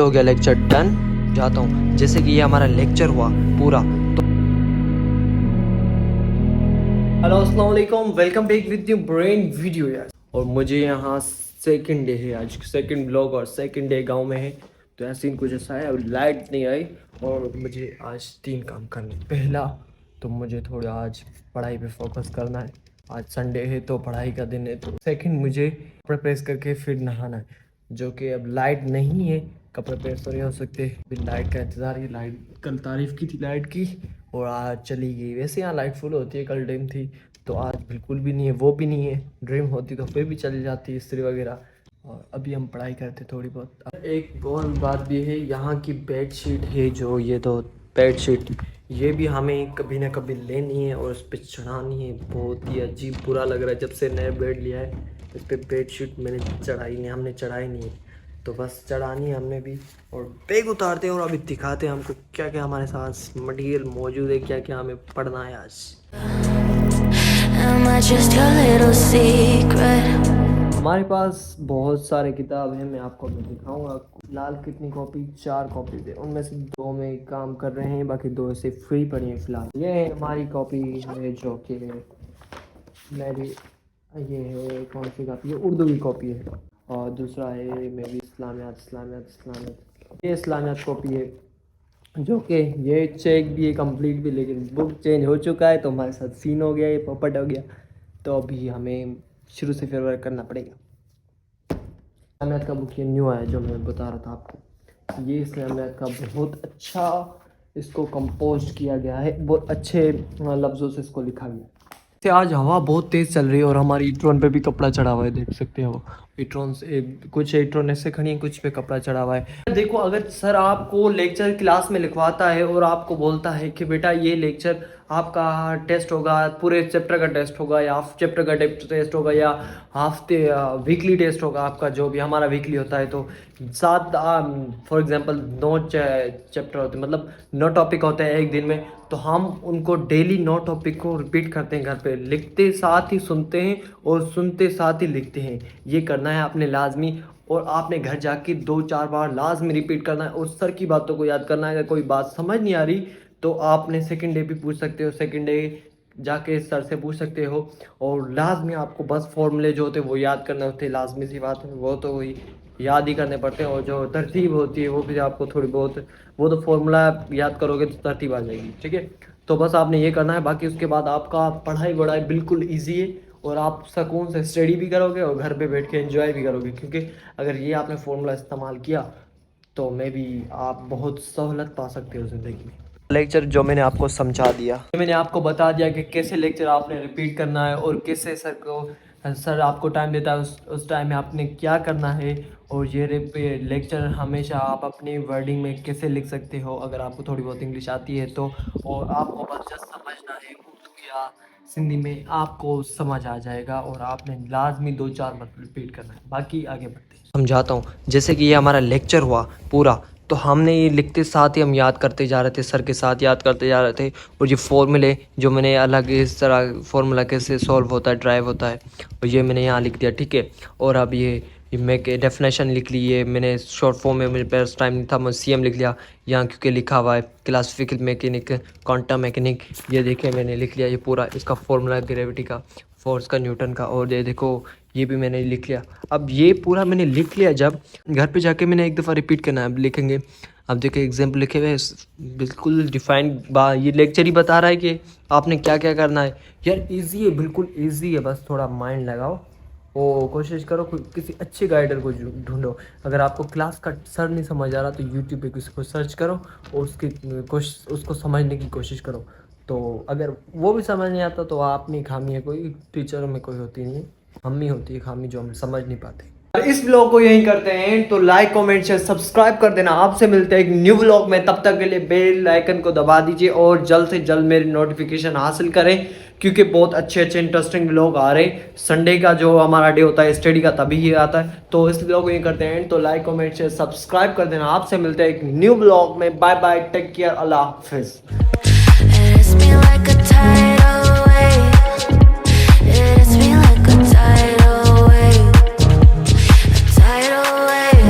हो गया lecture done. जाता हूँ। जैसे कि ये हमारा लेक्चर हुआ पूरा तो हेलो अस्सलाम वालेकुम, welcome back with new brain video यार। और मुझे यहाँ सेकंड डे है, आज सेकंड ब्लॉग और सेकंड डे गांव में है। तो ऐसा सीन कुछ ऐसा है, अब लाइट नहीं आई और मुझे आज 3 काम करने। पहला तो मुझे थोड़ा आज पढ़ाई पे फोकस करना है, आज संडे है तो पढ़ाई का दिन है। तो सेकंड मुझे कपड़े प्रेस करके फिर नहाना है, जो कि अब लाइट नहीं है, कपड़े प्रेस तो नहीं हो सकते, फिर लाइट का इंतज़ार है। लाइट कल तारीफ़ की थी लाइट की और आज चली गई। वैसे यहाँ लाइट फुल होती है, कल डिम थी तो आज बिल्कुल भी नहीं है, वो भी नहीं है। ड्रीम होती तो फिर भी चली जाती इस्त्री वगैरह। और अभी हम पढ़ाई करते थोड़ी बहुत। एक और बात भी है, यहाँ की बेड शीट है जो ये तो बेड शीट, ये भी हमें कभी ना कभी लेनी है और उस पर चढ़ानी है। बहुत ही अजीब बुरा लग रहा है, जब से नया बेड लिया है इस पर बेड शीट मैंने चढ़ाई नहीं, हमने चढ़ाई नहीं है, तो बस चढ़ानी है हमने भी। और बैग उतारते हैं और अभी दिखाते हैं हमको क्या क्या हमारे साथ मटेरियल मौजूद है, क्या क्या हमें पढ़ना है आज। Am I just your little secret? हमारे पास बहुत सारे किताब हैं, मैं आपको अभी दिखाऊंगा। फिलहाल कितनी कॉपी, 4 कॉपी थे, उनमें से 2 में काम कर रहे हैं, बाकी 2 से फ्री पड़ी हैं फिलहाल। ये है हमारी कॉपी है जो कि मेरी, ये है कौन सी कॉपी है, उर्दू की कॉपी है। और दूसरा है मेरी इस्लामियात, ये इस्लामियात कॉपी है, जो कि ये चेक भी है कंप्लीट भी, लेकिन बुक चेंज हो चुका है तो हमारे साथ सीन हो गया, ये पोपट हो गया। तो अभी हमें शुरू से फिर वर्क करना पड़ेगा। इस्लामियात का बुक ये न्यू आया जो मैं बता रहा था आपको। ये इस्लामियात का बहुत अच्छा इसको कंपोज किया गया है, बहुत अच्छे लफ्ज़ों से इसको लिखा गया है। आज हवा बहुत तेज़ चल रही है और हमारी ईट्रॉन पे भी कपड़ा चढ़ा हुआ है, देख सकते हो। ईट्रॉन से कुछ ईट्रॉन ऐसे खड़ी हैं, कुछ पे कपड़ा चढ़ा हुआ है। देखो, अगर सर आपको लेक्चर क्लास में लिखवाता है और आपको बोलता है कि बेटा ये लेक्चर आपका टेस्ट होगा, पूरे चैप्टर का टेस्ट होगा या हाफ चैप्टर का टेस्ट होगा या वीकली टेस्ट होगा आपका, जो भी हमारा वीकली होता है, तो 7 फॉर एग्जांपल 9 चैप्टर होते हैं, मतलब 9 टॉपिक होते हैं एक दिन में। तो हम उनको डेली 9 टॉपिक को रिपीट करते हैं, घर पे लिखते साथ ही सुनते हैं और सुनते साथ ही लिखते हैं। ये करना है आपने लाजमी, और आपने घर जाके 2-4 बार लाजमी रिपीट करना है और सर की बातों को याद करना है। अगर कोई बात समझ नहीं आ रही तो आपने सेकंड डे भी पूछ सकते हो, सेकंड डे जाके सर से पूछ सकते हो। और लाजमी आपको बस फॉर्मूले जो होते हैं वो याद करने होते हैं, लाजमी सी बात है, वो तो वही याद ही करने पड़ते हैं। और जो तरतीब होती है वो भी आपको थोड़ी बहुत, वो तो फॉर्मूला याद करोगे तो तरतीब आ जाएगी, ठीक है। तो बस आपने ये करना है, बाकी उसके बाद आपका पढ़ाई वढ़ाई बिल्कुल ईजी है और आप सुकून से स्टडी भी करोगे और घर पे बैठ के एंजॉय भी करोगे, क्योंकि अगर ये आपने फॉर्मूला इस्तेमाल किया तो मे बी आप बहुत सहूलत पा सकते हो ज़िंदगी में। लेक्चर जो मैंने आपको समझा दिया, मैंने आपको बता दिया कि कैसे लेक्चर आपने रिपीट करना है और कैसे सर आपको टाइम देता है उस टाइम में आपने क्या करना है। और ये लेक्चर हमेशा आप अपनी वर्डिंग में कैसे लिख सकते हो, अगर आपको थोड़ी बहुत इंग्लिश आती है तो। और आपको बस जस्ट समझना है, उर्दू या सिंधी में आपको समझ आ जाएगा और आपने लाजमी 2-4 मतलब रिपीट करना है। बाकी आगे बढ़ते हैं, समझाता हूँ। जैसे कि ये हमारा लेक्चर हुआ पूरा, तो हमने ये लिखते साथ ही हम याद करते जा रहे थे, सर के साथ याद करते जा रहे थे। और ये फॉर्मूले जो मैंने अलग इस तरह फॉर्मूला कैसे सॉल्व होता है, ड्राइव होता है, और ये मैंने यहाँ लिख दिया, ठीक है। और अब ये मैं डेफिनेशन लिख ली है मैंने, शॉर्ट फॉर्म में मेरे पास टाइम नहीं था, मैं CM लिख लिया यहाँ, क्योंकि लिखा हुआ है क्लासिकल मैकेनिक, क्वांटम मैकेनिक, ये देखे मैंने लिख लिया ये पूरा, इसका फॉर्मूला ग्रेविटी का, फोर्स का, न्यूटन का। और ये देखो ये भी मैंने लिख लिया। अब ये पूरा मैंने लिख लिया, जब घर पे जाके मैंने एक दफ़ा रिपीट करना है, अब लिखेंगे। अब देखिए एग्जाम्पल लिखे हुए बिल्कुल डिफाइंड, ये लेक्चर ही बता रहा है कि आपने क्या क्या करना है। यार इजी है, बिल्कुल इजी है, बस थोड़ा माइंड लगाओ और कोशिश करो किसी अच्छे गाइडर को ढूंढो। अगर आपको क्लास का सर नहीं समझ आ रहा तो यूट्यूब पे किसी को सर्च करो और उसको समझने की कोशिश करो। तो अगर वो भी समझ नहीं आता तो आप में खामी है, कोई टीचरों में कोई होती नहीं है, हम ही होती है खामी जो हम समझ नहीं पाते। इस ब्लॉग को यही करते हैं, तो लाइक कमेंट शेयर सब्सक्राइब कर देना। आपसे मिलते हैं एक न्यू ब्लॉग में, तब तक के लिए बेल आइकन को दबा दीजिए और जल्द से जल्द मेरी नोटिफिकेशन हासिल करें, क्योंकि बहुत अच्छे अच्छे इंटरेस्टिंग ब्लॉग आ रहे हैं। संडे का जो हमारा डे होता है स्टडी का, तभी ही आता है। तो इस ब्लॉग को यही करते हैं, तो लाइक कमेंट शेयर सब्सक्राइब कर देना। आपसे मिलते हैं एक न्यू ब्लॉग में, बाय बाय, टेक केयर, अल्लाह हाफिज।